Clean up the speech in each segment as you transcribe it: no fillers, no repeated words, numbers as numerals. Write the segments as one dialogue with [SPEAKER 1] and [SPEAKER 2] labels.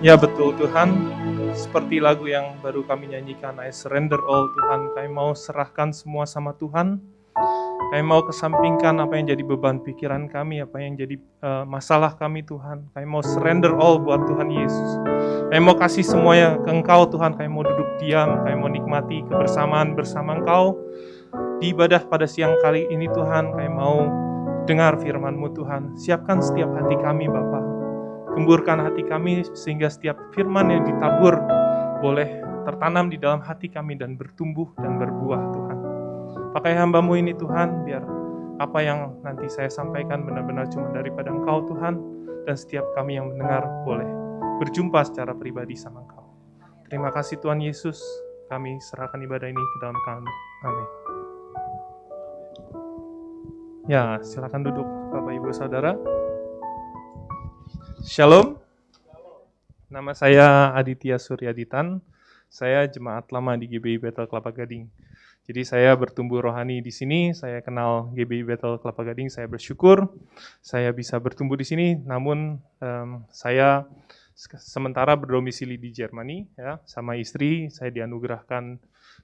[SPEAKER 1] Ya betul Tuhan, seperti lagu yang baru kami nyanyikan, I surrender all Tuhan, kami mau serahkan semua sama Tuhan, kami mau kesampingkan apa yang jadi beban pikiran kami, apa yang jadi masalah kami Tuhan, kami mau surrender all buat Tuhan Yesus, kami mau kasih semuanya ke Engkau Tuhan, kami mau duduk diam, kami mau nikmati kebersamaan bersama Engkau, di ibadah pada siang kali ini Tuhan, kami mau dengar firman-Mu Tuhan, siapkan setiap hati kami Bapa. Gemburkan hati kami sehingga setiap firman yang ditabur boleh tertanam di dalam hati kami dan bertumbuh dan berbuah Tuhan. Pakai hamba-Mu ini Tuhan, biar apa yang nanti saya sampaikan benar-benar cuma daripada Engkau Tuhan, dan setiap kami yang mendengar boleh berjumpa secara pribadi sama Engkau. Terima kasih Tuhan Yesus, kami serahkan ibadah ini ke dalam tangan-Mu. Amin. Ya, silakan duduk Bapak Ibu Saudara. Shalom, nama saya Aditya Suryaditan, saya jemaat lama di GBI Bethel Kelapa Gading. Jadi saya bertumbuh rohani di sini, saya kenal GBI Bethel Kelapa Gading, saya bersyukur saya bisa bertumbuh di sini, namun saya sementara berdomisili di Jermani, ya, sama istri, saya dianugerahkan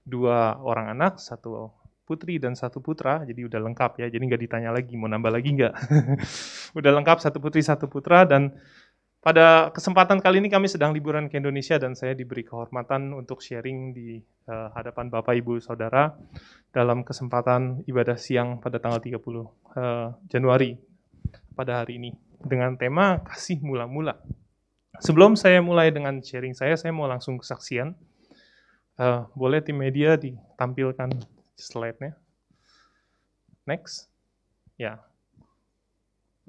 [SPEAKER 1] 2 orang anak, 1 putri dan 1 putra, jadi udah lengkap ya, jadi nggak ditanya lagi, mau nambah lagi nggak? Udah lengkap 1 putri 1 putra, dan pada kesempatan kali ini kami sedang liburan ke Indonesia dan saya diberi kehormatan untuk sharing di hadapan Bapak Ibu Saudara dalam kesempatan ibadah siang pada tanggal 30 Januari pada hari ini dengan tema kasih mula-mula. Sebelum saya mulai dengan sharing saya mau langsung kesaksian. Boleh tim media ditampilkan slide-nya. Next. Ya.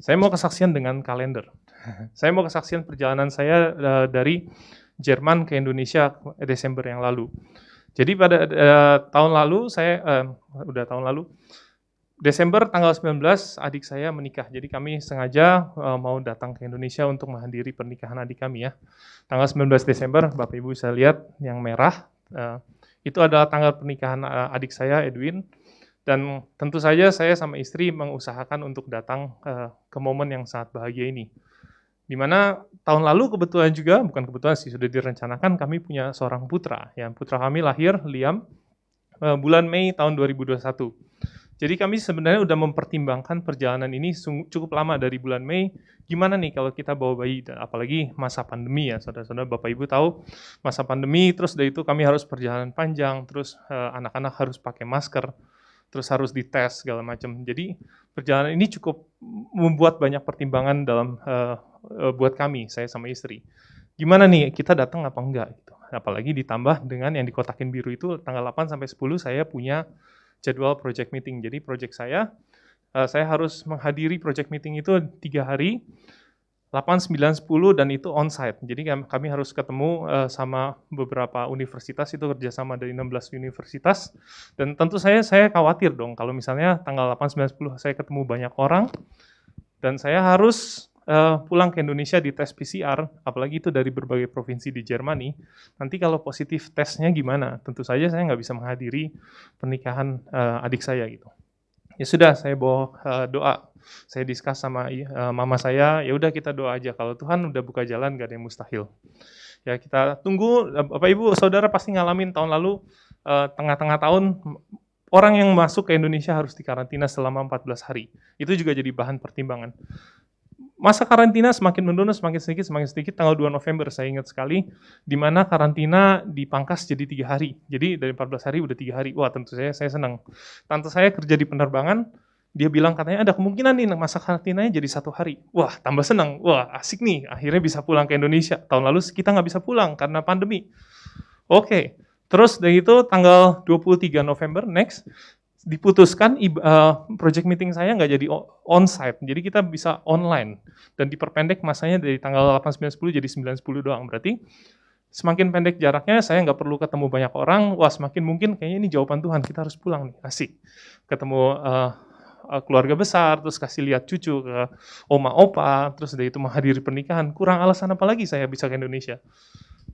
[SPEAKER 1] Saya mau kesaksian dengan kalender. Saya mau kesaksian perjalanan saya dari Jerman ke Indonesia Desember yang lalu. Jadi pada tahun lalu Desember tanggal 19 adik saya menikah. Jadi kami sengaja mau datang ke Indonesia untuk menghadiri pernikahan adik kami ya. Tanggal 19 Desember, Bapak Ibu bisa lihat yang merah, itu adalah tanggal pernikahan adik saya Edwin. Dan tentu saja saya sama istri mengusahakan untuk datang ke momen yang sangat bahagia ini. Di mana tahun lalu kebetulan juga, bukan kebetulan sih, sudah direncanakan kami punya seorang putra. Ya, putra kami lahir, Liam, bulan Mei tahun 2021. Jadi kami sebenarnya sudah mempertimbangkan perjalanan ini cukup lama dari bulan Mei. Gimana nih kalau kita bawa bayi, dan apalagi masa pandemi ya, saudara-saudara, Bapak Ibu tahu masa pandemi, terus dari itu kami harus perjalanan panjang, terus anak-anak harus pakai masker, terus harus dites segala macam. Jadi perjalanan ini cukup membuat banyak pertimbangan dalam buat kami, saya sama istri. Gimana nih, kita datang apa enggak gitu. Apalagi ditambah dengan yang dikotakin biru itu tanggal 8 sampai 10 saya punya jadwal project meeting. Jadi project saya harus menghadiri project meeting itu 3 hari, 8, 9, 10 dan itu on-site. Jadi kami harus ketemu sama beberapa universitas, itu kerjasama dari 16 universitas. Dan tentu saya khawatir dong kalau misalnya tanggal 8, 9, 10 saya ketemu banyak orang dan saya harus pulang ke Indonesia di tes PCR, apalagi itu dari berbagai provinsi di Jermani. Nanti kalau positif tesnya gimana? Tentu saja saya nggak bisa menghadiri pernikahan adik saya gitu. Ya sudah, saya bawa doa. Saya diskus sama mama saya, ya udah kita doa aja. Kalau Tuhan udah buka jalan, gak ada yang mustahil. Ya kita tunggu. Bapak Ibu Saudara pasti ngalamin tahun lalu tengah-tengah tahun orang yang masuk ke Indonesia harus dikarantina selama 14 hari. Itu juga jadi bahan pertimbangan. Masa karantina semakin menurun, semakin sedikit, tanggal 2 November saya ingat sekali, di mana karantina dipangkas jadi 3 hari. Jadi dari 14 hari udah 3 hari. Wah, tentu saya senang. Tante saya kerja di penerbangan, dia bilang katanya ada kemungkinan nih masa karantinanya jadi 1 hari. Wah, tambah senang. Wah, asik nih, akhirnya bisa pulang ke Indonesia. Tahun lalu kita nggak bisa pulang karena pandemi. Oke, terus dari itu tanggal 23 November, next, diputuskan project meeting saya nggak jadi on-site, jadi kita bisa online dan diperpendek masanya dari tanggal 8, 9, 10 jadi 9, 10 doang. Berarti semakin pendek jaraknya, saya nggak perlu ketemu banyak orang, wah semakin mungkin kayaknya ini jawaban Tuhan, kita harus pulang nih, asik. Ketemu keluarga besar, terus kasih lihat cucu ke oma opa, terus dari itu menghadiri pernikahan, kurang alasan apa lagi saya bisa ke Indonesia.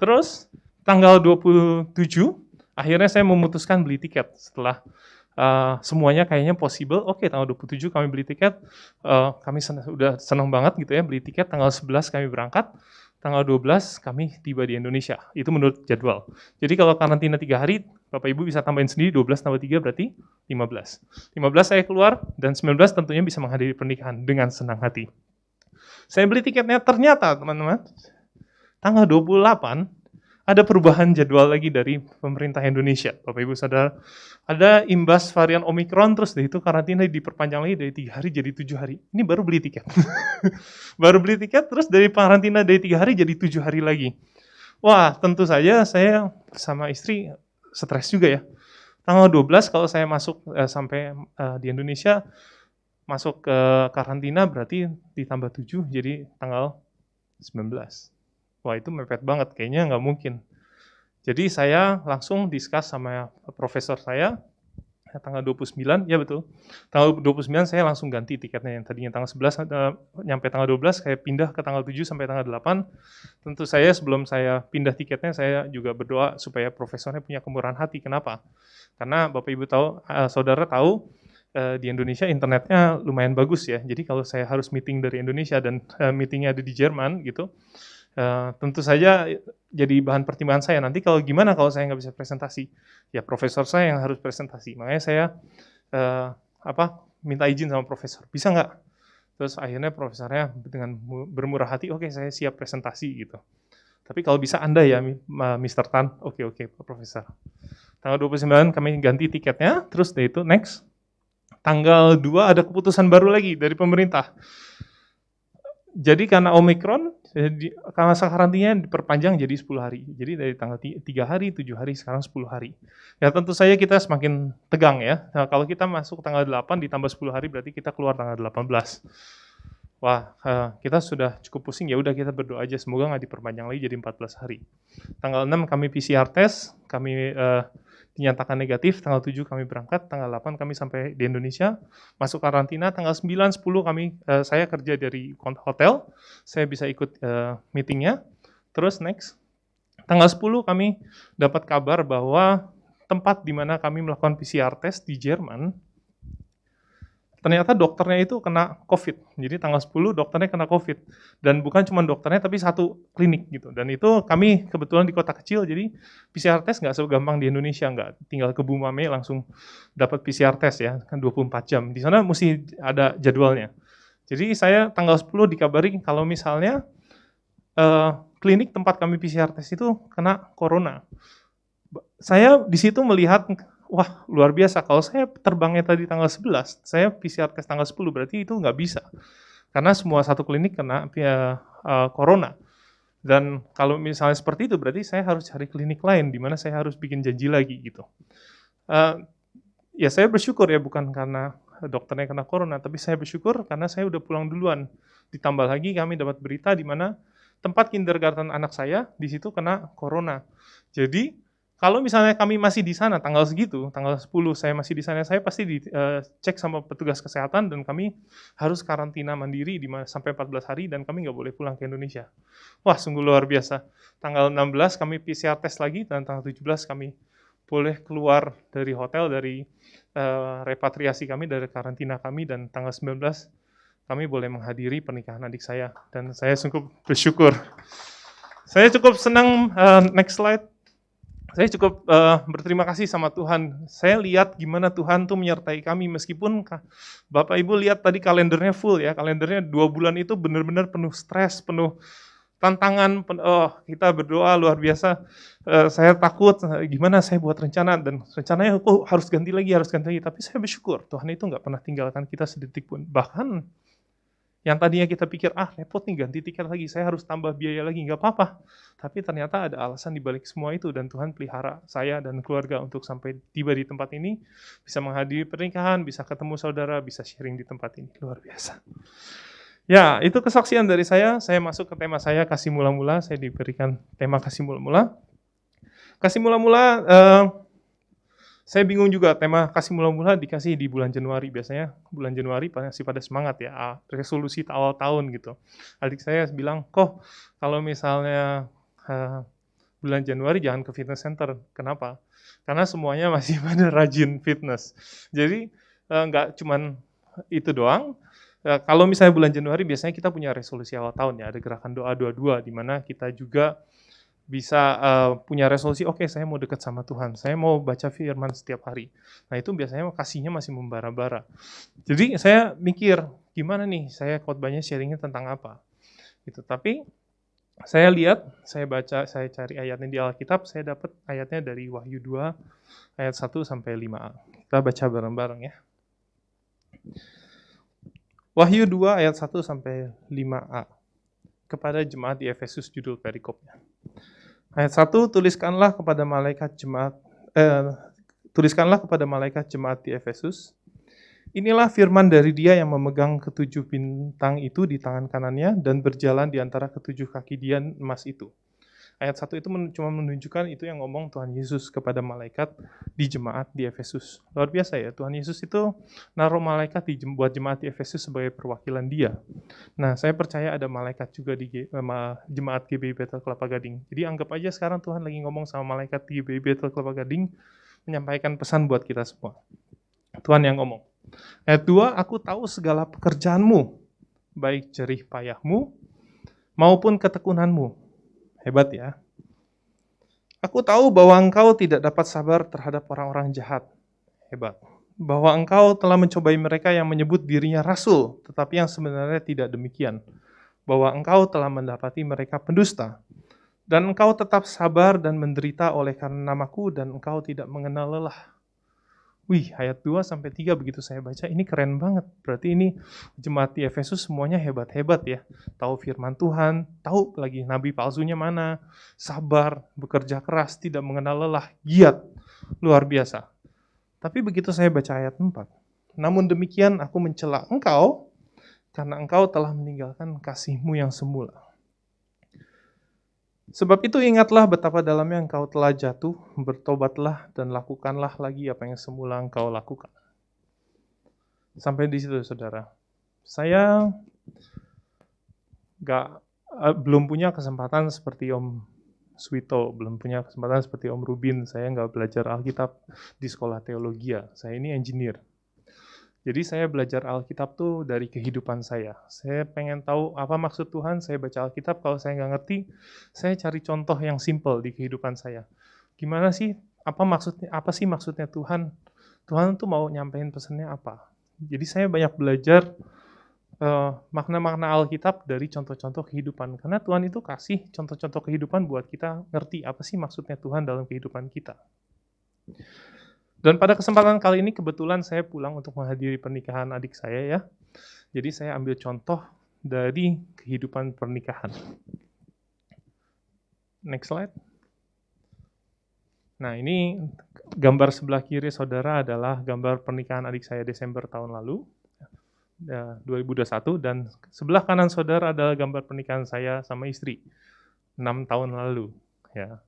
[SPEAKER 1] Terus tanggal 27, akhirnya saya memutuskan beli tiket setelah semuanya kayaknya possible. Oke, tanggal 27 kami beli tiket, kami udah senang banget gitu ya, beli tiket, tanggal 11 kami berangkat, tanggal 12 kami tiba di Indonesia. Itu menurut jadwal. Jadi kalau karantina 3 hari, Bapak Ibu bisa tambahin sendiri, 12 tambah 3 berarti 15. 15 saya keluar, dan 19 tentunya bisa menghadiri pernikahan dengan senang hati. Saya beli tiketnya, ternyata teman-teman, tanggal 28 ada perubahan jadwal lagi dari pemerintah Indonesia. Bapak Ibu sadar, ada imbas varian Omikron, terus itu karantina diperpanjang lagi dari 3 hari jadi 7 hari. Ini baru beli tiket. Baru beli tiket, terus dari karantina dari 3 hari jadi 7 hari lagi. Wah, tentu saja saya sama istri stres juga ya. Tanggal 12 kalau saya masuk sampai di Indonesia, masuk ke karantina berarti ditambah 7 jadi tanggal 19. Wah, itu mepet banget, kayaknya nggak mungkin. Jadi saya langsung discuss sama profesor saya, tanggal 29, ya betul. Tanggal 29 saya langsung ganti tiketnya, yang tadinya tanggal 11 nyampe tanggal 12, saya pindah ke tanggal 7 sampai tanggal 8. Tentu saya sebelum saya pindah tiketnya, saya juga berdoa supaya profesornya punya kemurahan hati. Kenapa? Karena Bapak Ibu tahu, saudara tahu, di Indonesia internetnya lumayan bagus ya. Jadi kalau saya harus meeting dari Indonesia dan meetingnya ada di Jerman gitu, tentu saja jadi bahan pertimbangan saya. Nanti kalau gimana kalau saya nggak bisa presentasi? Ya profesor saya yang harus presentasi. Makanya saya minta izin sama profesor. Bisa nggak? Terus akhirnya profesornya dengan bermurah hati, oke, saya siap presentasi gitu. Tapi kalau bisa Anda ya, Mr. Tan, oke, Pak Profesor. Tanggal 29 kami ganti tiketnya, terus dari itu next. Tanggal 2 ada keputusan baru lagi dari pemerintah. Jadi karena Omikron, masa karantinanya diperpanjang jadi 10 hari. Jadi dari tanggal 3 hari, 7 hari, sekarang 10 hari. Ya tentu saja kita semakin tegang ya. Nah, kalau kita masuk tanggal 8 ditambah 10 hari berarti kita keluar tanggal 18. Wah, kita sudah cukup pusing, ya udah kita berdoa aja semoga nggak diperpanjang lagi jadi 14 hari. Tanggal 6 kami PCR test, kami dinyatakan negatif, tanggal 7 kami berangkat, tanggal 8 kami sampai di Indonesia, masuk karantina, tanggal 9, 10 kami, saya kerja dari hotel, saya bisa ikut meetingnya, terus next, tanggal 10 kami dapat kabar bahwa tempat di mana kami melakukan PCR test di Jerman, ternyata dokternya itu kena COVID. Jadi tanggal 10 dokternya kena COVID. Dan bukan cuma dokternya, tapi satu klinik gitu. Dan itu kami kebetulan di kota kecil, jadi PCR test nggak segampang di Indonesia. Nggak tinggal ke Bumame langsung dapat PCR test ya, kan 24 jam. Di sana mesti ada jadwalnya. Jadi saya tanggal 10 dikabari kalau misalnya klinik tempat kami PCR test itu kena corona. Saya di situ melihat, wah luar biasa, kalau saya terbangnya tadi tanggal 11, saya PCR test tanggal 10, berarti itu nggak bisa. Karena semua satu klinik kena corona. Dan kalau misalnya seperti itu, berarti saya harus cari klinik lain, di mana saya harus bikin janji lagi gitu. Ya saya bersyukur ya, bukan karena dokternya kena corona, tapi saya bersyukur karena saya udah pulang duluan. Ditambah lagi kami dapat berita di mana tempat kindergarten anak saya, di situ kena corona. Jadi, kalau misalnya kami masih di sana tanggal segitu, tanggal 10 saya masih di sana, saya pasti dicek sama petugas kesehatan dan kami harus karantina mandiri sampai 14 hari dan kami nggak boleh pulang ke Indonesia. Wah, sungguh luar biasa. Tanggal 16 kami PCR test lagi dan tanggal 17 kami boleh keluar dari hotel, dari repatriasi kami, dari karantina kami, dan tanggal 19 kami boleh menghadiri pernikahan adik saya dan saya sungguh bersyukur. Saya cukup senang, next slide. Saya cukup berterima kasih sama Tuhan. Saya lihat gimana Tuhan tuh menyertai kami meskipun Bapak Ibu lihat tadi kalendernya full ya. Kalendernya 2 bulan itu benar-benar penuh stres, penuh tantangan. Kita berdoa luar biasa. Saya takut gimana saya buat rencana dan rencananya harus ganti lagi. Tapi saya bersyukur Tuhan itu nggak pernah tinggalkan kita sedetik pun. Bahkan yang tadinya kita pikir, repot nih ganti tiket lagi, saya harus tambah biaya lagi, nggak apa-apa. Tapi ternyata ada alasan di balik semua itu, dan Tuhan pelihara saya dan keluarga untuk sampai tiba di tempat ini, bisa menghadiri pernikahan, bisa ketemu saudara, bisa sharing di tempat ini. Luar biasa. Ya, itu kesaksian dari saya masuk ke tema saya, kasih mula-mula, saya diberikan tema kasih mula-mula. Kasih mula-mula, saya bingung juga, tema kasih mula-mula dikasih di bulan Januari, biasanya bulan Januari pasti pada semangat ya, resolusi awal tahun gitu. Adik saya bilang, kok kalau misalnya bulan Januari jangan ke fitness center, kenapa? Karena semuanya masih pada rajin fitness. Jadi nggak cuman itu doang, Kalau misalnya bulan Januari biasanya kita punya resolusi awal tahun ya, ada gerakan doa 22 di mana kita juga bisa punya resolusi, oke saya mau dekat sama Tuhan, saya mau baca firman setiap hari. Nah itu biasanya kasihnya masih membara-bara. Jadi saya mikir, gimana nih saya khotbahnya sharingnya tentang apa? Gitu. Tapi saya lihat, saya baca, saya cari ayatnya di Alkitab, saya dapat ayatnya dari Wahyu 2 ayat 1 sampai 5a. Kita baca bareng-bareng ya. Wahyu 2 ayat 1 sampai 5a. Kepada jemaat di Efesus judul perikopnya. Ayat 1, tuliskanlah kepada malaikat jemaat di Efesus. Inilah firman dari Dia yang memegang ketujuh bintang itu di tangan kanannya dan berjalan di antara ketujuh kaki dian emas itu. Ayat 1 itu cuma menunjukkan itu yang ngomong Tuhan Yesus kepada malaikat di jemaat di Efesus. Luar biasa ya, Tuhan Yesus itu naruh malaikat buat jemaat di Efesus sebagai perwakilan Dia. Nah, saya percaya ada malaikat juga di jemaat GBI Bethel Kelapa Gading. Jadi anggap aja sekarang Tuhan lagi ngomong sama malaikat di GBI Bethel Kelapa Gading, menyampaikan pesan buat kita semua. Tuhan yang ngomong. Ayat 2, aku tahu segala pekerjaanmu, baik jerih payahmu maupun ketekunanmu. Hebat ya. Aku tahu bahwa engkau tidak dapat sabar terhadap orang-orang jahat. Hebat. Bahwa engkau telah mencobai mereka yang menyebut dirinya rasul, tetapi yang sebenarnya tidak demikian. Bahwa engkau telah mendapati mereka pendusta. Dan engkau tetap sabar dan menderita oleh karena namaku, dan engkau tidak mengenal lelah. Wih, ayat 2-3 begitu saya baca, ini keren banget. Berarti ini jemaat di Efesus semuanya hebat-hebat ya. Tahu firman Tuhan, tahu lagi nabi palsunya mana, sabar, bekerja keras, tidak mengenal lelah, giat, luar biasa. Tapi begitu saya baca ayat 4, namun demikian aku mencela engkau, karena engkau telah meninggalkan kasihmu yang semula. Sebab itu ingatlah betapa dalamnya engkau telah jatuh, bertobatlah dan lakukanlah lagi apa yang semula engkau lakukan. Sampai di situ saudara. Saya belum punya kesempatan seperti Om Swito, belum punya kesempatan seperti Om Rubin. Saya nggak belajar Alkitab di sekolah teologi. Saya ini engineer. Jadi saya belajar Alkitab tuh dari kehidupan saya. Saya pengen tahu apa maksud Tuhan, saya baca Alkitab, kalau saya nggak ngerti, saya cari contoh yang simple di kehidupan saya. Gimana sih, apa sih maksudnya Tuhan? Tuhan tuh mau nyampein pesannya apa? Jadi saya banyak belajar makna-makna Alkitab dari contoh-contoh kehidupan. Karena Tuhan itu kasih contoh-contoh kehidupan buat kita ngerti apa sih maksudnya Tuhan dalam kehidupan kita. Dan pada kesempatan kali ini kebetulan saya pulang untuk menghadiri pernikahan adik saya ya. Jadi saya ambil contoh dari kehidupan pernikahan. Next slide. Nah ini gambar sebelah kiri saudara adalah gambar pernikahan adik saya Desember tahun lalu, 2021. Dan sebelah kanan saudara adalah gambar pernikahan saya sama istri, 6 tahun lalu. Ya.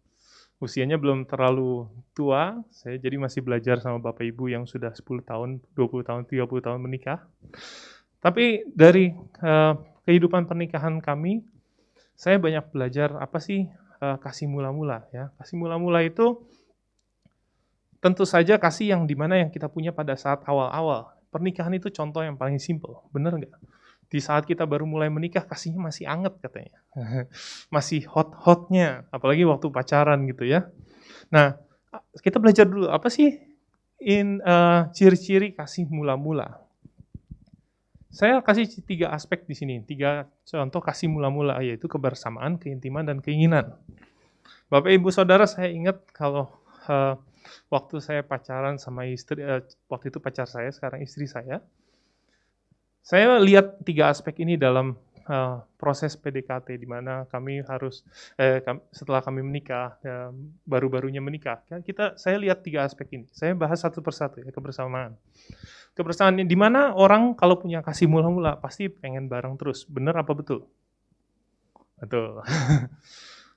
[SPEAKER 1] Usianya belum terlalu tua, saya jadi masih belajar sama Bapak Ibu yang sudah 10 tahun, 20 tahun, 30 tahun menikah. Tapi dari kehidupan pernikahan kami, saya banyak belajar apa sih kasih mula-mula ya. Kasih mula-mula itu tentu saja kasih yang dimana yang kita punya pada saat awal-awal. Pernikahan itu contoh yang paling simple, bener nggak? Di saat kita baru mulai menikah, kasihnya masih anget katanya. Masih hot-hotnya, apalagi waktu pacaran gitu ya. Nah, kita belajar dulu, apa sih ciri-ciri kasih mula-mula? Saya kasih 3 aspek di sini, 3 contoh kasih mula-mula, yaitu kebersamaan, keintiman, dan keinginan. Bapak, Ibu, Saudara, saya ingat kalau waktu saya pacaran sama istri, waktu itu pacar saya, sekarang istri saya lihat 3 aspek ini dalam proses PDKT, di mana kami harus setelah kami menikah, baru-barunya menikah, saya lihat 3 aspek ini. Saya bahas satu persatu ya, kebersamaan. Kebersamaan di mana orang kalau punya kasih mula-mula pasti pengen bareng terus. Benar apa betul? Betul.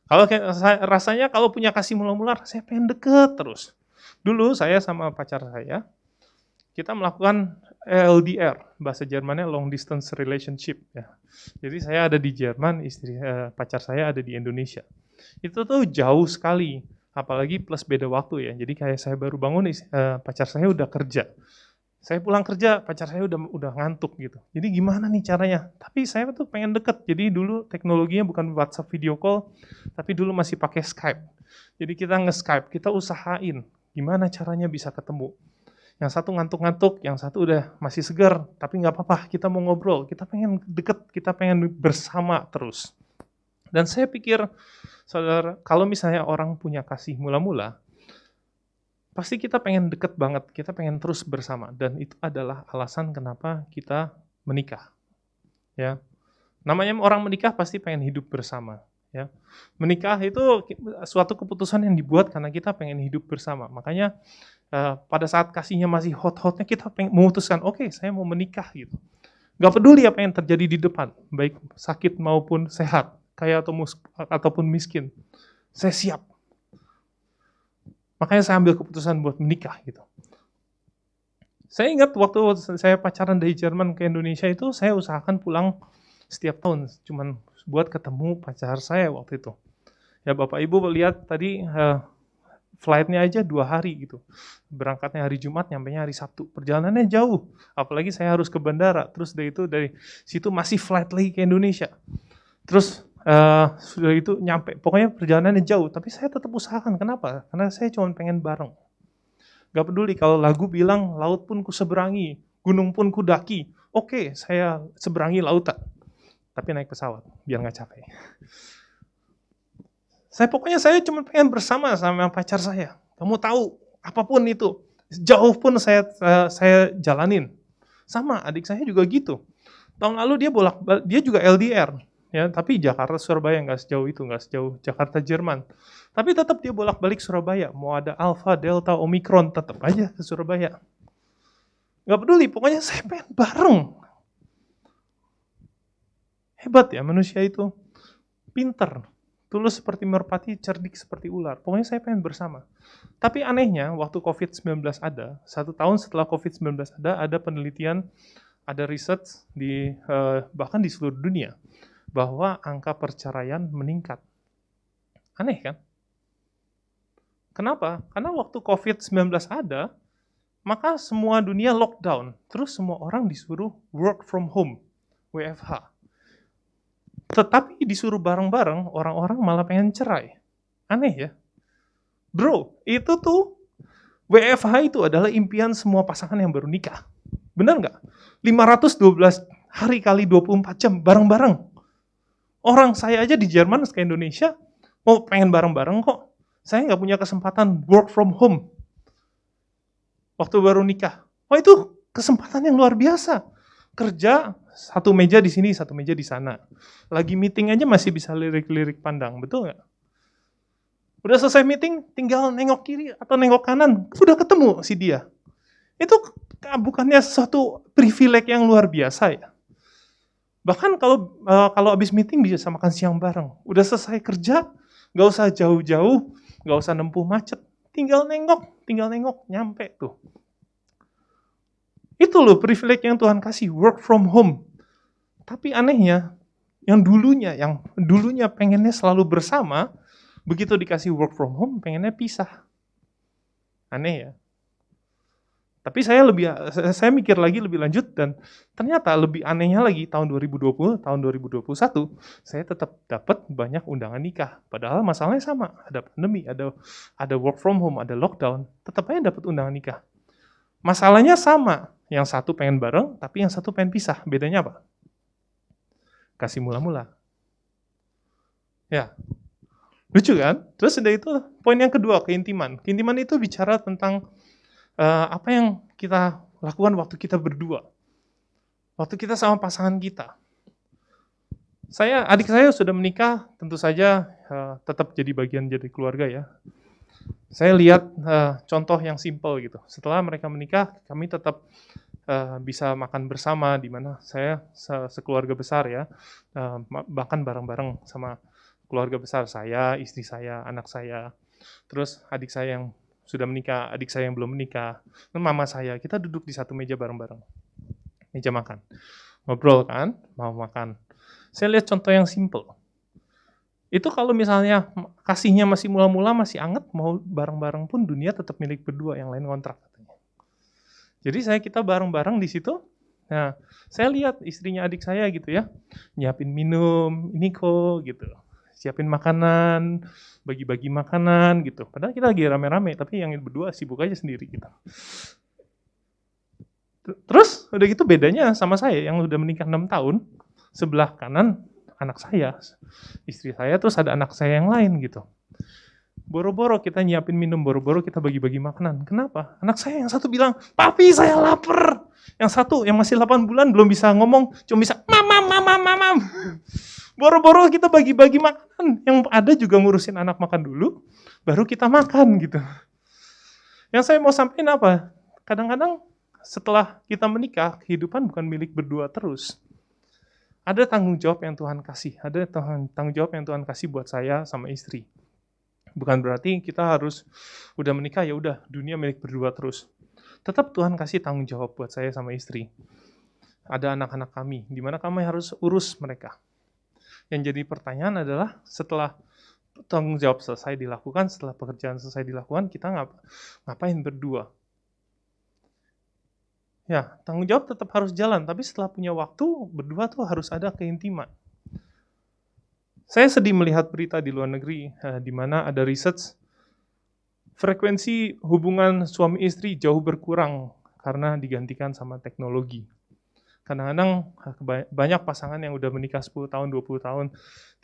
[SPEAKER 1] Kalau rasanya kalau punya kasih mula-mula, saya pengen deket terus. Dulu saya sama pacar saya, kita melakukan LDR, bahasa Jermannya long distance relationship ya. Jadi saya ada di Jerman, pacar saya ada di Indonesia. Itu tuh jauh sekali, apalagi plus beda waktu ya. Jadi kayak saya baru bangun, pacar saya udah kerja. Saya pulang kerja, pacar saya udah ngantuk gitu. Jadi gimana nih caranya? Tapi saya tuh pengen deket. Jadi dulu teknologinya bukan WhatsApp video call, tapi dulu masih pakai Skype. Jadi kita nge-Skype, kita usahain gimana caranya bisa ketemu. Yang satu ngantuk-ngantuk, yang satu udah masih segar, tapi nggak apa-apa, kita mau ngobrol, kita pengen deket, kita pengen bersama terus. Dan saya pikir, saudara, kalau misalnya orang punya kasih mula-mula, pasti kita pengen deket banget, kita pengen terus bersama, dan itu adalah alasan kenapa kita menikah. Ya, namanya orang menikah pasti pengen hidup bersama. Ya, menikah itu suatu keputusan yang dibuat karena kita pengen hidup bersama. Makanya pada saat kasihnya masih hot-hotnya kita pengen memutuskan, oke, saya mau menikah gitu. Gak peduli apa yang terjadi di depan, baik sakit maupun sehat, kaya ataupun miskin, saya siap. Makanya saya ambil keputusan buat menikah gitu. Saya ingat waktu saya pacaran dari Jerman ke Indonesia itu, saya usahakan pulang setiap tahun, cuman buat ketemu pacar saya waktu itu. Ya Bapak Ibu lihat tadi flight-nya aja 2 hari gitu. Berangkatnya hari Jumat, nyampainya hari Sabtu. Perjalanannya jauh, apalagi saya harus ke bandara. Terus dari situ masih flight lagi ke Indonesia. Terus sudah itu nyampe, pokoknya perjalanannya jauh, tapi saya tetap usahakan. Kenapa? Karena saya cuma pengen bareng. Gak peduli kalau lagu bilang, laut pun ku seberangi, gunung pun ku daki. Oke, saya seberangi lautan. Tapi naik pesawat, biar gak capek. Pokoknya saya cuma pengen bersama sama pacar saya. Kamu tahu, apapun itu, jauh pun saya jalanin. Sama, adik saya juga gitu. Tahun lalu dia juga LDR. Ya, tapi Jakarta Surabaya nggak sejauh itu, nggak sejauh Jakarta Jerman. Tapi tetap dia bolak-balik Surabaya. Mau ada Alpha, Delta, Omicron, tetap aja ke Surabaya. Nggak peduli, pokoknya saya pengen bareng. Hebat ya manusia itu. Pinter, tulus seperti merpati, cerdik seperti ular. Pokoknya saya pengen bersama. Tapi anehnya, waktu COVID-19 ada, 1 tahun setelah COVID-19 ada penelitian, ada riset bahkan di seluruh dunia, bahwa angka perceraian meningkat. Aneh kan? Kenapa? Karena waktu COVID-19 ada, maka semua dunia lockdown. Terus semua orang disuruh work from home, WFH. Tetapi disuruh bareng-bareng, orang-orang malah pengen cerai. Aneh ya? Bro, itu tuh, WFH itu adalah impian semua pasangan yang baru nikah. Benar nggak? 512 hari kali 24 jam bareng-bareng. Orang saya aja di Jerman ke Indonesia mau pengen bareng-bareng kok. Saya nggak punya kesempatan work from home waktu baru nikah. Oh itu kesempatan yang luar biasa. Kerja satu meja di sini, satu meja di sana. Lagi meeting aja masih bisa lirik-lirik pandang, betul nggak? Udah selesai meeting, tinggal nengok kiri atau nengok kanan, udah ketemu si dia. Itu bukannya suatu privilege yang luar biasa ya? Bahkan kalau habis meeting bisa makan siang bareng. Udah selesai kerja, nggak usah jauh-jauh, nggak usah nempuh macet. Tinggal nengok, nyampe tuh. Itu loh privilege yang Tuhan kasih, work from home. Tapi anehnya, yang dulunya pengennya selalu bersama, begitu dikasih work from home, pengennya pisah. Aneh ya. Tapi saya mikir lagi lebih lanjut dan ternyata lebih anehnya lagi tahun 2020, tahun 2021, saya tetap dapat banyak undangan nikah. Padahal masalahnya sama, ada pandemi, ada work from home, ada lockdown, tetap aja dapat undangan nikah. Masalahnya sama, yang satu pengen bareng, tapi yang satu pengen pisah. Bedanya apa? Kasih mula-mula. Ya, lucu kan? Terus udah itu, poin yang kedua, keintiman. Keintiman itu bicara tentang apa yang kita lakukan waktu kita berdua, waktu kita sama pasangan kita. Adik saya sudah menikah, tentu saja tetap jadi bagian dari keluarga ya. Saya lihat contoh yang simpel gitu. Setelah mereka menikah, kami tetap bisa makan bersama, di mana saya sekeluarga besar ya, bahkan bareng-bareng sama keluarga besar saya, istri saya, anak saya, terus adik saya yang sudah menikah, adik saya yang belum menikah, dan mama saya, kita duduk di satu meja bareng-bareng. Meja makan. Ngobrol kan, mau makan. Saya lihat contoh yang simple. Itu kalau misalnya kasihnya masih mula-mula, masih anget, mau bareng-bareng pun dunia tetap milik berdua, yang lain kontrak katanya. Jadi kita bareng-bareng di situ. Nah, saya lihat istrinya adik saya gitu ya, nyiapin minum, ini kok gitu. Siapin makanan, bagi-bagi makanan gitu. Padahal kita lagi rame-rame, tapi yang berdua sibuk aja sendiri gitu. Terus udah gitu bedanya sama saya yang udah menikah 6 tahun, sebelah kanan anak saya, istri saya, terus ada anak saya yang lain gitu. Boro-boro kita nyiapin minum, boro-boro kita bagi-bagi makanan. Kenapa? Anak saya yang satu bilang, "Papi, saya lapar." Yang satu yang masih 8 bulan belum bisa ngomong, cuma bisa mamam, mamam, mamam. Boro-boro kita bagi-bagi makanan. Yang ada juga ngurusin anak makan dulu, baru kita makan gitu. Yang saya mau sampaikan apa? Kadang-kadang setelah kita menikah, kehidupan bukan milik berdua terus. Ada tanggung jawab yang Tuhan kasih, ada tanggung jawab yang Tuhan kasih buat saya sama istri. Bukan berarti kita harus udah menikah ya udah dunia milik berdua terus. Tetap Tuhan kasih tanggung jawab buat saya sama istri. Ada anak-anak kami, di mana kami harus urus mereka. Yang jadi pertanyaan adalah setelah tanggung jawab selesai dilakukan, setelah pekerjaan selesai dilakukan, kita ngapain berdua? Ya, tanggung jawab tetap harus jalan, tapi setelah punya waktu, berdua tuh harus ada keintiman. Saya sedih melihat berita di luar negeri, di mana ada research, frekuensi hubungan suami istri jauh berkurang karena digantikan sama teknologi. Kadang-kadang banyak pasangan yang udah menikah 10 tahun, 20 tahun,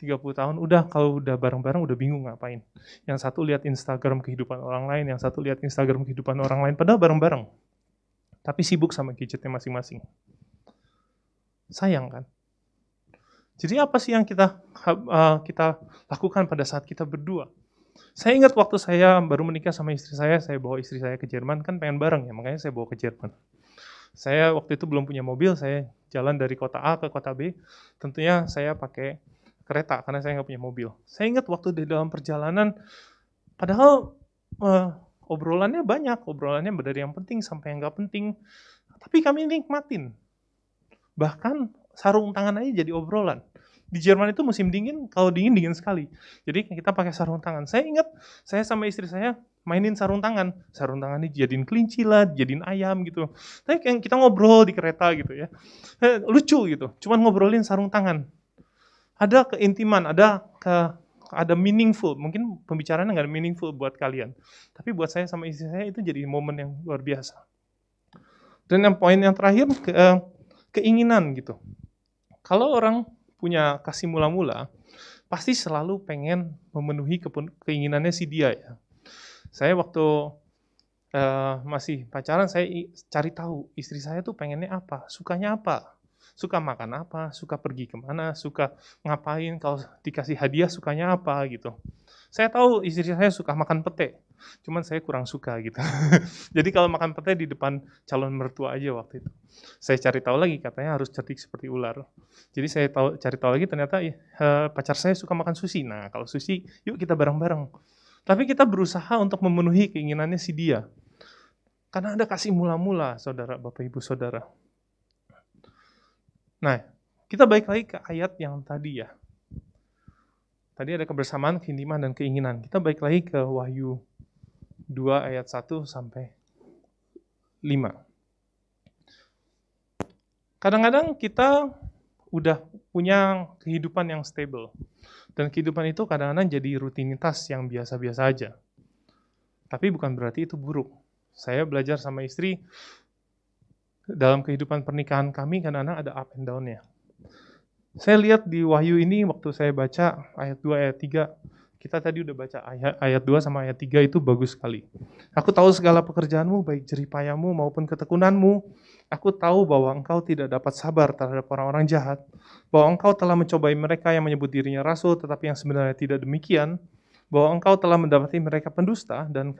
[SPEAKER 1] 30 tahun, kalau udah bareng-bareng udah bingung ngapain. Yang satu lihat Instagram kehidupan orang lain, yang satu lihat Instagram kehidupan orang lain, padahal bareng-bareng. Tapi sibuk sama gadgetnya masing-masing. Sayang kan? Jadi apa sih yang kita lakukan pada saat kita berdua? Saya ingat waktu saya baru menikah sama istri saya bawa istri saya ke Jerman, kan pengen bareng ya, makanya saya bawa ke Jerman. Saya waktu itu belum punya mobil, saya jalan dari kota A ke kota B, tentunya saya pakai kereta karena saya nggak punya mobil. Saya ingat waktu di dalam perjalanan, padahal obrolannya banyak, obrolannya dari yang penting sampai yang nggak penting, tapi kami nikmatin. Bahkan sarung tangan aja jadi obrolan. Di Jerman itu musim dingin, kalau dingin sekali. Jadi kita pakai sarung tangan. Saya ingat, saya sama istri saya mainin sarung tangan. Sarung tangan ini jadiin kelinci lah, jadiin ayam gitu. Tapi kita ngobrol di kereta gitu ya. Lucu gitu, cuman ngobrolin sarung tangan. Ada keintiman, ada meaningful. Mungkin pembicaraannya nggak meaningful buat kalian. Tapi buat saya sama istri saya itu jadi momen yang luar biasa. Dan yang poin yang terakhir, keinginan gitu. Kalau orang punya kasih mula-mula, pasti selalu pengen memenuhi keinginannya si dia ya. Saya waktu masih pacaran, saya cari tahu istri saya tuh pengennya apa, sukanya apa, suka makan apa, suka pergi kemana, suka ngapain, kalau dikasih hadiah sukanya apa gitu. Saya tahu istri saya suka makan pete, cuman saya kurang suka gitu. Jadi kalau makan pete di depan calon mertua aja waktu itu. Saya cari tahu lagi, katanya harus cerdik seperti ular. Jadi saya cari tahu lagi, ternyata pacar saya suka makan sushi. Nah, kalau sushi, yuk kita bareng-bareng. Tapi kita berusaha untuk memenuhi keinginannya si dia. Karena ada kasih mula-mula, saudara, Bapak Ibu Saudara. Nah, kita balik lagi ke ayat yang tadi ya. Tadi ada kebersamaan, keintiman, dan keinginan. Kita balik lagi ke Wahyu 2 ayat 1 sampai 5. Kadang-kadang kita udah punya kehidupan yang stable. Dan kehidupan itu kadang-kadang jadi rutinitas yang biasa-biasa aja. Tapi bukan berarti itu buruk. Saya belajar sama istri, dalam kehidupan pernikahan kami kadang-kadang ada up and down-nya. Saya lihat di Wahyu ini waktu saya baca ayat 2, ayat 3, kita tadi udah baca ayat 2 sama ayat 3 itu bagus sekali. Aku tahu segala pekerjaanmu, baik jeripayamu maupun ketekunanmu. Aku tahu bahwa engkau tidak dapat sabar terhadap orang-orang jahat, bahwa engkau telah mencobai mereka yang menyebut dirinya rasul, tetapi yang sebenarnya tidak demikian, bahwa engkau telah mendapati mereka pendusta, dan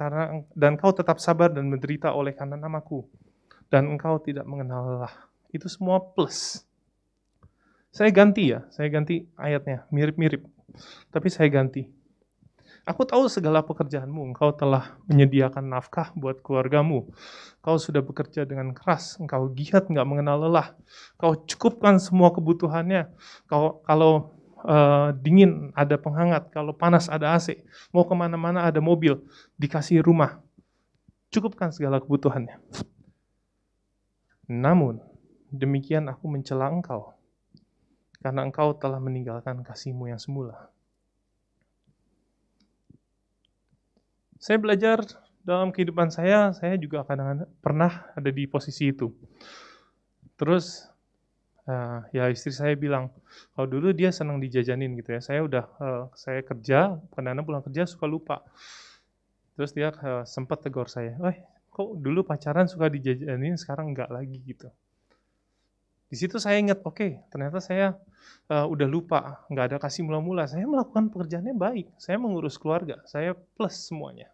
[SPEAKER 1] engkau tetap sabar dan menderita oleh karena namaku, dan engkau tidak mengenal lelah. Itu semua plus. Saya ganti ayatnya, mirip-mirip. Tapi saya ganti. Aku tahu segala pekerjaanmu, engkau telah menyediakan nafkah buat keluargamu. Kau sudah bekerja dengan keras, engkau giat, enggak mengenal lelah. Kau cukupkan semua kebutuhannya. Kalau dingin ada penghangat, kalau panas ada AC, mau kemana-mana ada mobil, dikasih rumah. Cukupkan segala kebutuhannya. Namun, demikian aku mencela engkau, karena engkau telah meninggalkan kasih-Mu yang semula. Saya belajar dalam kehidupan saya juga kadang-kadang pernah ada di posisi itu. Terus, ya istri saya bilang, kalau dulu dia senang dijajanin gitu ya, saya kerja, kadang-kadang pulang kerja suka lupa. Terus dia sempat tegur saya, kok dulu pacaran suka dijajanin, sekarang enggak lagi gitu. Di situ saya ingat, oke, ternyata saya udah lupa, nggak ada kasih mula-mula. Saya melakukan pekerjaannya baik, saya mengurus keluarga, saya plus semuanya.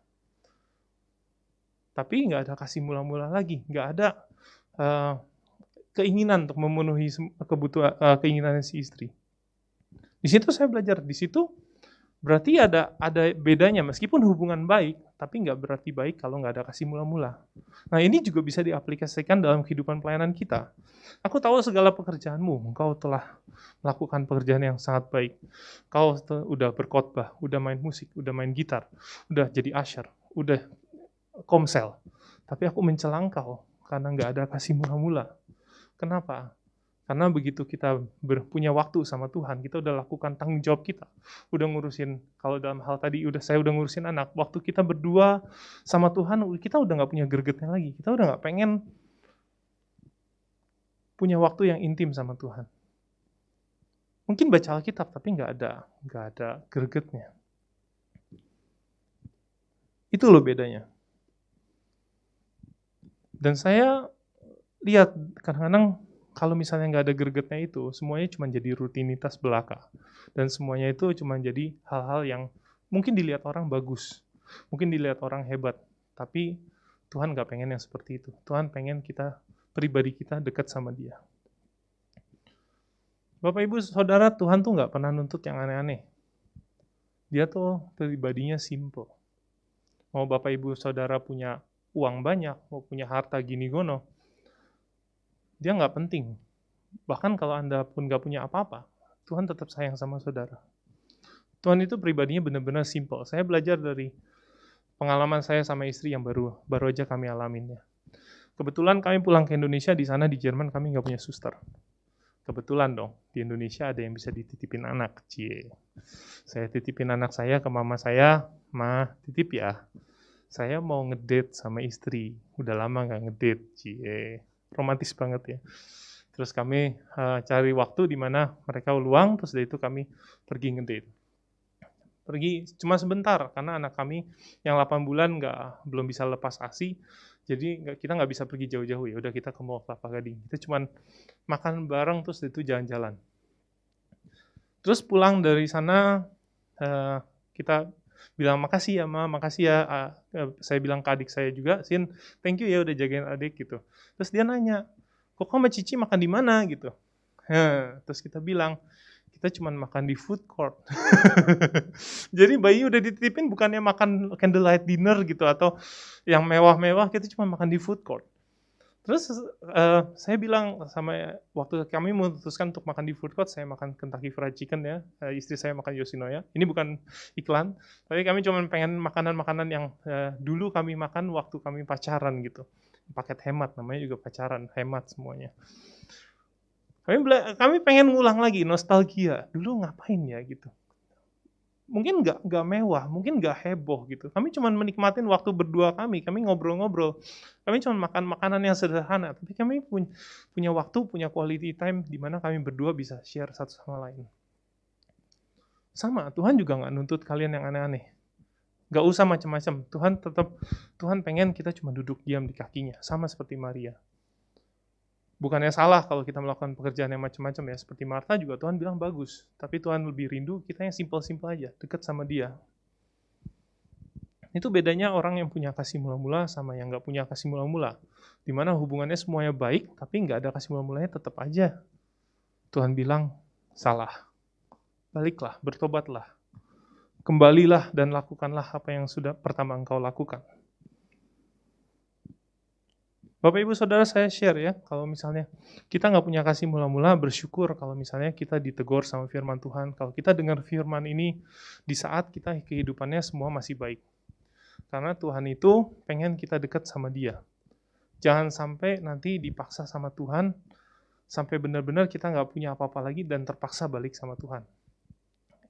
[SPEAKER 1] Tapi nggak ada kasih mula-mula lagi, nggak ada keinginan untuk memenuhi kebutuhan keinginan si istri. Di situ saya belajar, di situ berarti ada bedanya, meskipun hubungan baik, tapi nggak berarti baik kalau nggak ada kasih mula-mula. Nah ini juga bisa diaplikasikan dalam kehidupan pelayanan kita. Aku tahu segala pekerjaanmu, engkau telah melakukan pekerjaan yang sangat baik. Kau udah berkhotbah, udah main musik, udah main gitar, udah jadi usher, udah komsel. Tapi aku mencela engkau karena nggak ada kasih mula-mula. Kenapa? Karena begitu kita punya waktu sama Tuhan, kita udah lakukan tanggung jawab kita. Udah ngurusin, kalau dalam hal tadi saya udah ngurusin anak, waktu kita berdua sama Tuhan, kita udah gak punya gregetnya lagi. Kita udah gak pengen punya waktu yang intim sama Tuhan. Mungkin baca Alkitab, tapi gak ada gregetnya. Itu loh bedanya. Dan saya lihat kadang-kadang kalau misalnya nggak ada gregetnya itu, semuanya cuma jadi rutinitas belaka. Dan semuanya itu cuma jadi hal-hal yang mungkin dilihat orang bagus, mungkin dilihat orang hebat, tapi Tuhan nggak pengen yang seperti itu. Tuhan pengen pribadi kita dekat sama Dia. Bapak Ibu Saudara, Tuhan tuh nggak pernah nuntut yang aneh-aneh. Dia tuh pribadinya simple. Mau Bapak Ibu Saudara punya uang banyak, mau punya harta gini gono, dia nggak penting. Bahkan kalau Anda pun nggak punya apa-apa, Tuhan tetap sayang sama saudara. Tuhan itu pribadinya benar-benar simple. Saya belajar dari pengalaman saya sama istri yang baru aja kami alamin ya. Kebetulan kami pulang ke Indonesia, di sana di Jerman kami nggak punya suster. Kebetulan dong, di Indonesia ada yang bisa dititipin anak. Cie. Saya titipin anak saya ke mama saya, Ma, titip ya. Saya mau ngedate sama istri, udah lama nggak ngedate. Cie. Romantis banget ya. Terus kami cari waktu di mana mereka luang, terus dari itu kami pergi ngedate. Pergi cuma sebentar, karena anak kami yang 8 bulan belum bisa lepas ASI, jadi kita nggak bisa pergi jauh-jauh, ya udah kita ke Mall Kelapa Gading. Kita cuma makan bareng, terus dari itu jalan-jalan. Terus pulang dari sana, kita bilang makasih ya Ma, makasih ya. Saya bilang ke adik saya juga, Sin, thank you ya udah jagain adik gitu. Terus dia nanya, kok sama Cici makan di mana gitu. Terus kita bilang, kita cuma makan di food court. Jadi bayi udah dititipin bukannya makan candlelight dinner gitu atau yang mewah-mewah, kita cuma makan di food court. Terus saya bilang waktu kami memutuskan untuk makan di food court, saya makan Kentucky Fried Chicken ya, istri saya makan Yoshinoya. Ini bukan iklan, tapi kami cuma pengen makanan-makanan yang dulu kami makan waktu kami pacaran gitu. Paket hemat, namanya juga pacaran, hemat semuanya. Kami pengen ngulang lagi, nostalgia. Dulu ngapain ya gitu. Mungkin nggak mewah, mungkin nggak heboh gitu. Kami cuma menikmatin waktu berdua kami ngobrol-ngobrol. Kami cuma makan makanan yang sederhana, tapi kami punya waktu, punya quality time di mana kami berdua bisa share satu sama lain. Sama, Tuhan juga nggak nuntut kalian yang aneh-aneh. Nggak usah macam-macam. Tuhan pengen kita cuma duduk diam di kakinya, sama seperti Maria. Bukannya salah kalau kita melakukan pekerjaan yang macam-macam ya, seperti Martha juga Tuhan bilang bagus, tapi Tuhan lebih rindu kita yang simple-simple aja, dekat sama Dia. Itu bedanya orang yang punya kasih mula-mula sama yang nggak punya kasih mula-mula, di mana hubungannya semuanya baik, tapi nggak ada kasih mula-mulanya, tetap aja Tuhan bilang salah. Baliklah, bertobatlah, kembalilah dan lakukanlah apa yang sudah pertama engkau lakukan. Bapak Ibu Saudara, saya share ya, kalau misalnya kita nggak punya kasih mula-mula, bersyukur kalau misalnya kita ditegur sama firman Tuhan. Kalau kita dengar firman ini di saat kita kehidupannya semua masih baik. Karena Tuhan itu pengen kita dekat sama Dia. Jangan sampai nanti dipaksa sama Tuhan, sampai benar-benar kita nggak punya apa-apa lagi dan terpaksa balik sama Tuhan.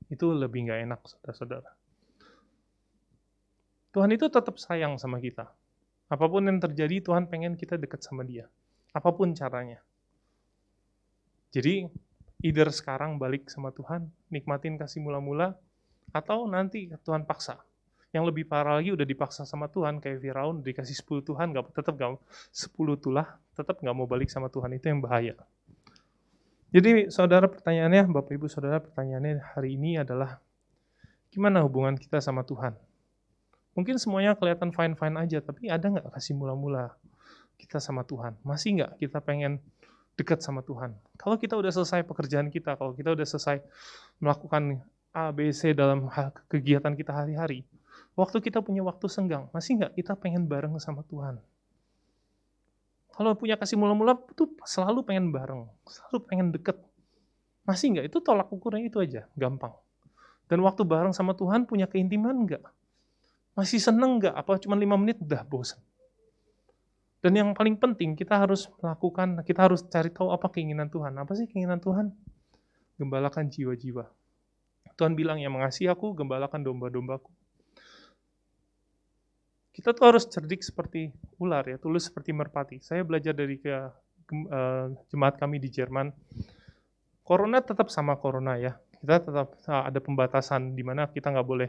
[SPEAKER 1] Itu lebih nggak enak, saudara-saudara. Tuhan itu tetap sayang sama kita. Apapun yang terjadi, Tuhan pengen kita dekat sama Dia. Apapun caranya. Jadi, either sekarang balik sama Tuhan, nikmatin kasih mula-mula, atau nanti Tuhan paksa. Yang lebih parah lagi udah dipaksa sama Tuhan, kayak Firaun dikasih 10 Tuhan, tetap gak 10 tulah, tetap gak mau balik sama Tuhan, itu yang bahaya. Jadi saudara pertanyaannya, Bapak Ibu Saudara pertanyaannya hari ini adalah, gimana hubungan kita sama Tuhan? Mungkin semuanya kelihatan fine-fine aja, tapi ada nggak kasih mula-mula kita sama Tuhan? Masih nggak kita pengen dekat sama Tuhan? Kalau kita udah selesai pekerjaan kita, kalau kita udah selesai melakukan A, B, C dalam kegiatan kita hari-hari, waktu kita punya waktu senggang, masih nggak kita pengen bareng sama Tuhan? Kalau punya kasih mula-mula, itu selalu pengen bareng, selalu pengen deket. Masih nggak? Itu tolak ukurnya itu aja, gampang. Dan waktu bareng sama Tuhan punya keintiman nggak? Masih seneng nggak? Apa cuma 5 menit udah bosan? Dan yang paling penting, kita harus cari tahu apa keinginan Tuhan. Apa sih keinginan Tuhan? Gembalakan jiwa-jiwa. Tuhan bilang, yang mengasihi aku, gembalakan domba-dombaku. Kita tuh harus cerdik seperti ular ya, tulus seperti merpati. Saya belajar dari jemaat kami di Jerman. Corona tetap sama corona ya. Kita tetap ada pembatasan di mana kita nggak boleh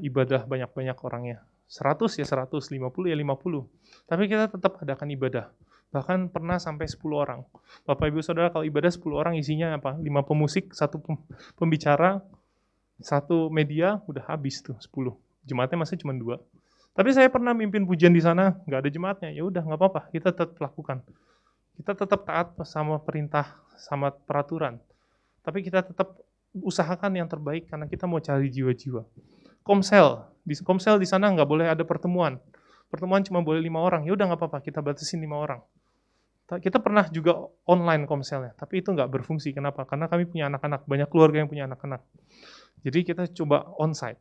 [SPEAKER 1] ibadah banyak-banyak orangnya. 100 ya 100, 50 ya 50. Tapi kita tetap adakan ibadah. Bahkan pernah sampai 10 orang. Bapak Ibu Saudara, kalau ibadah 10 orang isinya apa? 5 pemusik, 1 pembicara, 1 media, udah habis tuh 10. Jemaatnya masih cuma 2. Tapi saya pernah mimpin pujian di sana, nggak ada jemaatnya. Ya udah nggak apa-apa, kita tetap lakukan. Kita tetap taat sama perintah, sama peraturan. Tapi kita tetap usahakan yang terbaik karena kita mau cari jiwa-jiwa. Komsel di sana nggak boleh ada pertemuan. Pertemuan cuma boleh 5 orang. Ya udah nggak apa-apa, kita batasin 5 orang. Kita pernah juga online komselnya, tapi itu nggak berfungsi. Kenapa? Karena kami punya anak-anak, banyak keluarga yang punya anak-anak. Jadi kita coba onsite.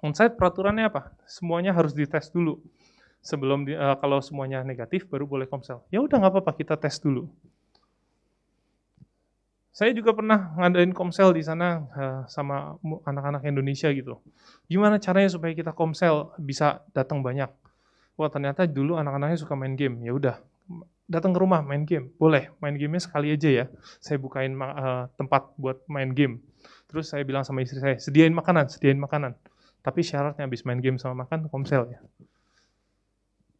[SPEAKER 1] Onsite peraturannya apa? Semuanya harus dites dulu. Sebelum kalau semuanya negatif baru boleh komsel. Ya udah nggak apa-apa, kita tes dulu. Saya juga pernah ngadain komsel di sana sama anak-anak Indonesia gitu. Gimana caranya supaya kita komsel bisa datang banyak? Wah ternyata dulu anak-anaknya suka main game. Ya udah, datang ke rumah main game. Boleh, main gamenya sekali aja ya. Saya bukain tempat buat main game. Terus saya bilang sama istri saya, sediain makanan. Tapi syaratnya habis main game sama makan, komsel ya.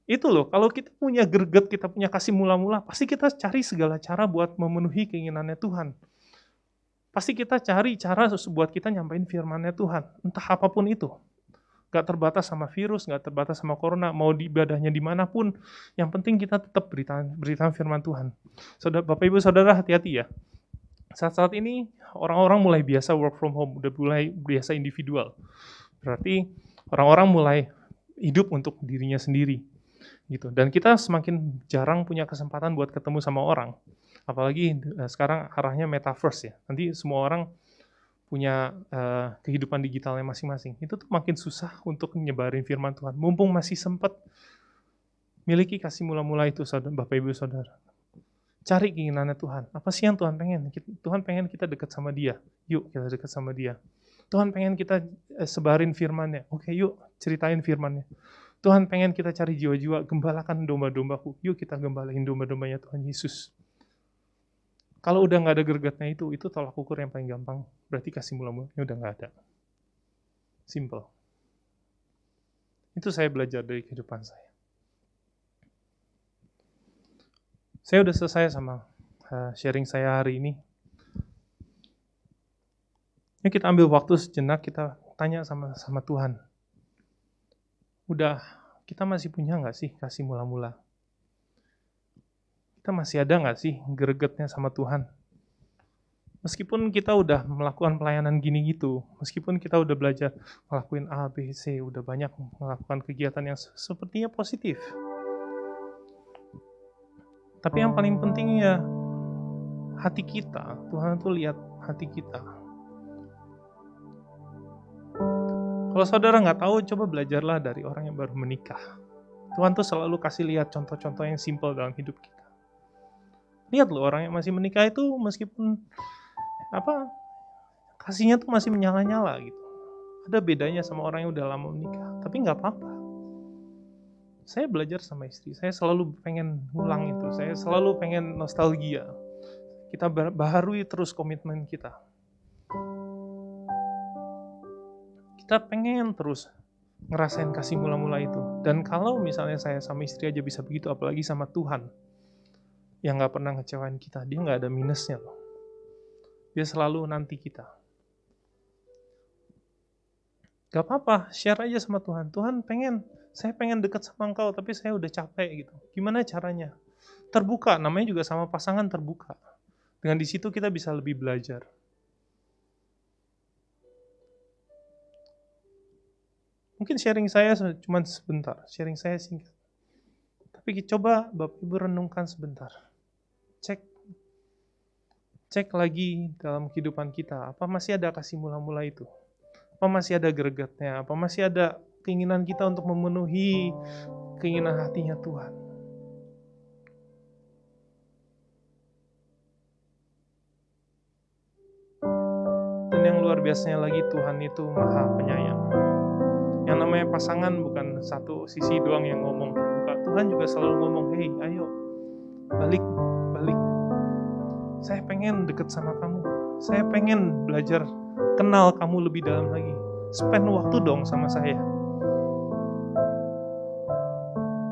[SPEAKER 1] Itu loh, kalau kita punya greget, kita punya kasih mula-mula, pasti kita cari segala cara buat memenuhi keinginannya Tuhan. Pasti kita cari cara buat kita nyampain firman-Nya Tuhan, entah apapun itu. Gak terbatas sama virus, gak terbatas sama corona, mau di ibadahnya dimanapun, yang penting kita tetap beritakan firman Tuhan. Saudara, Bapak Ibu Saudara, hati-hati ya. Saat-saat ini, orang-orang mulai biasa work from home, udah mulai biasa individual. Berarti orang-orang mulai hidup untuk dirinya sendiri. Gitu. Dan kita semakin jarang punya kesempatan buat ketemu sama orang. Apalagi sekarang arahnya metaverse ya. Nanti semua orang punya kehidupan digitalnya masing-masing. Itu tuh makin susah untuk nyebarin firman Tuhan. Mumpung masih sempat miliki kasih mula-mula itu, Bapak Ibu Saudara. Cari keinginannya Tuhan. Apa sih yang Tuhan pengen? Tuhan pengen kita dekat sama Dia. Yuk kita dekat sama Dia. Tuhan pengen kita sebarin firman-Nya. Oke, yuk ceritain firman-Nya. Tuhan pengen kita cari jiwa-jiwa, gembalakan domba-dombaku. Yuk kita gembalain domba-dombanya Tuhan Yesus. Kalau udah nggak ada gregetnya itu tolak ukur yang paling gampang. Berarti kasih mula-mulanya udah nggak ada. Simple. Itu saya belajar dari kehidupan saya. Saya udah selesai sama sharing saya hari ini. Yuk kita ambil waktu sejenak, kita tanya sama Tuhan. Udah, kita masih punya nggak sih kasih mula-mula? Kita masih ada nggak sih gregetnya sama Tuhan? Meskipun kita udah melakukan pelayanan gini gitu, meskipun kita udah belajar ngelakuin A, B, C, udah banyak melakukan kegiatan yang sepertinya positif. Tapi yang paling penting ya hati kita. Tuhan tuh lihat hati kita. Kalau saudara nggak tahu, coba belajarlah dari orang yang baru menikah. Tuhan tuh selalu kasih lihat contoh-contoh yang simple dalam hidup kita. Lihat loh, orang yang masih menikah itu meskipun kasihnya tuh masih menyala-nyala gitu. Ada bedanya sama orang yang udah lama menikah, tapi nggak apa-apa. Saya belajar sama istri, saya selalu pengen ngulang itu, saya selalu pengen nostalgia. Kita baharui terus komitmen kita. Kita pengen terus ngerasain kasih mula-mula itu. Dan kalau misalnya saya sama istri aja bisa begitu, apalagi sama Tuhan yang gak pernah ngecewain kita. Dia gak ada minusnya loh. Dia selalu nanti kita. Gak apa-apa, share aja sama Tuhan. Tuhan saya pengen dekat sama engkau, tapi saya udah capek gitu. Gimana caranya? Terbuka, namanya juga sama pasangan terbuka. Dengan di situ kita bisa lebih belajar. Mungkin sharing saya cuma sebentar, sharing saya singkat. Tapi coba Bapak Ibu renungkan sebentar. Cek lagi dalam kehidupan kita, apa masih ada kasih mula-mula itu? Apa masih ada gregetnya? Apa masih ada keinginan kita untuk memenuhi keinginan hatinya Tuhan? Dan yang luar biasanya lagi, Tuhan itu Maha Penyayang. Yang namanya pasangan bukan satu sisi doang yang ngomong terbuka. Tuhan juga selalu ngomong, hey ayo balik. Saya pengen deket sama kamu. Saya pengen belajar kenal kamu lebih dalam lagi. Spend waktu dong sama saya.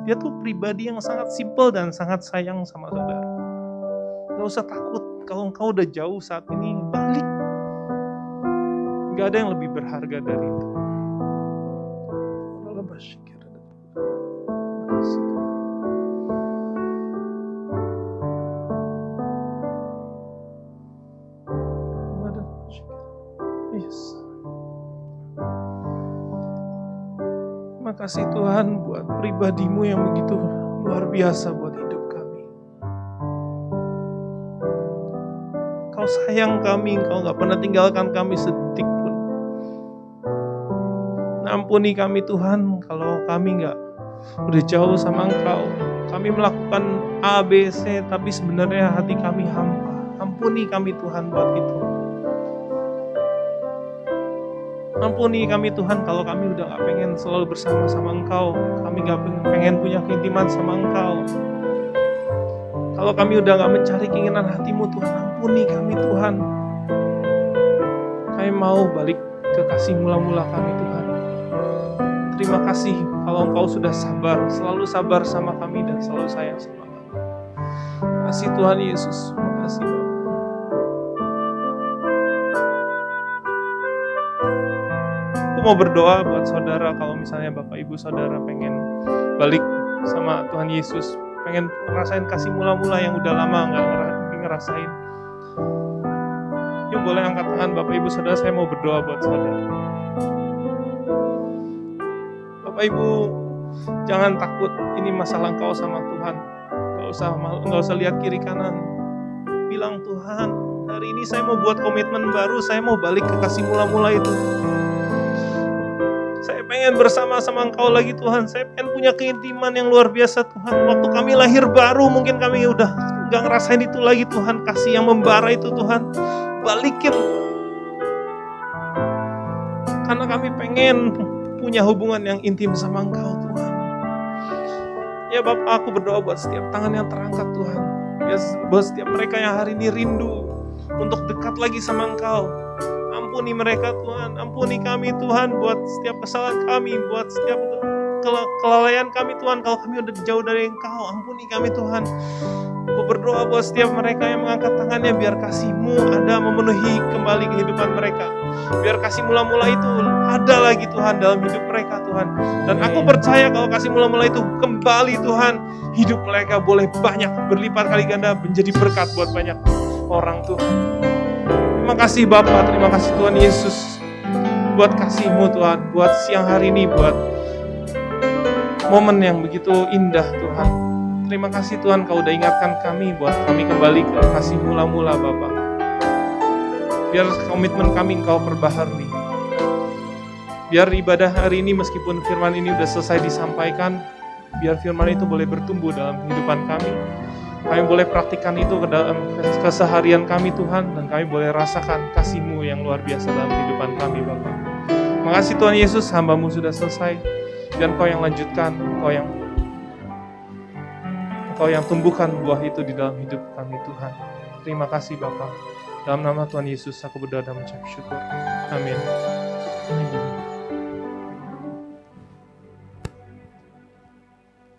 [SPEAKER 1] Dia tuh pribadi yang sangat simple dan sangat sayang sama saudara. Gak usah takut kalau engkau udah jauh saat ini, balik. Gak ada yang lebih berharga dari itu. Terima kasih Tuhan buat pribadi-Mu yang begitu luar biasa buat hidup kami. Kau sayang kami, Kau gak pernah tinggalkan kami sedetik pun. Ampuni kami Tuhan kalau kami gak udah jauh sama Engkau. Kami melakukan A, B, C, tapi sebenarnya hati kami hampa. Ampuni kami Tuhan buat itu. Ampuni kami Tuhan kalau kami udah gak pengen selalu bersama-sama Engkau. Kami gak pengen punya keintiman sama Engkau. Kalau kami udah gak mencari keinginan hati-Mu Tuhan, ampuni kami Tuhan. Kami mau balik ke kasih mula-mula kami Tuhan. Terima kasih kalau Engkau sudah sabar, selalu sabar sama kami dan selalu sayang sama kami. Terima kasih Tuhan Yesus, terima kasih Bapak. Aku mau berdoa buat saudara kalau misalnya Bapak Ibu Saudara pengen balik sama Tuhan Yesus, pengen ngerasain kasih mula-mula yang udah lama gak ngerasain. Yuk boleh angkat tangan Bapak Ibu Saudara, saya mau berdoa buat saudara. Bapak Ibu, jangan takut, ini masalah engkau sama Tuhan. Gak usah lihat kiri kanan. Bilang, Tuhan, hari ini saya mau buat komitmen baru, saya mau balik ke kasih mula-mula itu. Saya pengen bersama-sama Engkau lagi Tuhan. Saya pengen punya keintiman yang luar biasa Tuhan. Waktu kami lahir baru mungkin kami udah gak ngerasain itu lagi Tuhan. Kasih yang membara itu Tuhan, balikin. Karena kami pengen punya hubungan yang intim sama Engkau Tuhan. Ya Bapak, aku berdoa buat setiap tangan yang terangkat Tuhan. Ya buat setiap mereka yang hari ini rindu untuk dekat lagi sama Engkau. Ampuni mereka Tuhan, ampuni kami Tuhan buat setiap kesalahan kami, buat setiap kelalaian kami Tuhan. Kalau kami udah jauh dari Engkau, ampuni kami Tuhan. Aku berdoa buat setiap mereka yang mengangkat tangannya, biar kasih-Mu ada memenuhi kembali kehidupan mereka. Biar kasih mula-mula itu ada lagi Tuhan dalam hidup mereka Tuhan. Dan aku percaya kalau kasih mula-mula itu kembali Tuhan, hidup mereka boleh banyak, berlipat kali ganda, menjadi berkat buat banyak orang Tuhan. Terima kasih Bapa, terima kasih Tuhan Yesus buat kasih-Mu Tuhan, buat siang hari ini, buat momen yang begitu indah Tuhan. Terima kasih Tuhan Kau udah ingatkan kami buat kami kembali ke kasih mula-mula Bapa. Biar komitmen kami Engkau perbaharui. Biar ibadah hari ini meskipun firman ini udah selesai disampaikan, biar firman itu boleh bertumbuh dalam kehidupan kami. Kami boleh praktikkan itu ke dalam keseharian kami Tuhan, dan kami boleh rasakan kasih-Mu yang luar biasa dalam kehidupan kami Bapa. Makasih Tuhan Yesus, hamba-Mu sudah selesai, dan Kau yang lanjutkan, Kau yang tumbuhkan buah itu di dalam hidup kami Tuhan. Terima kasih Bapa. Dalam nama Tuhan Yesus aku berdoa dan mengucap syukur. Amin.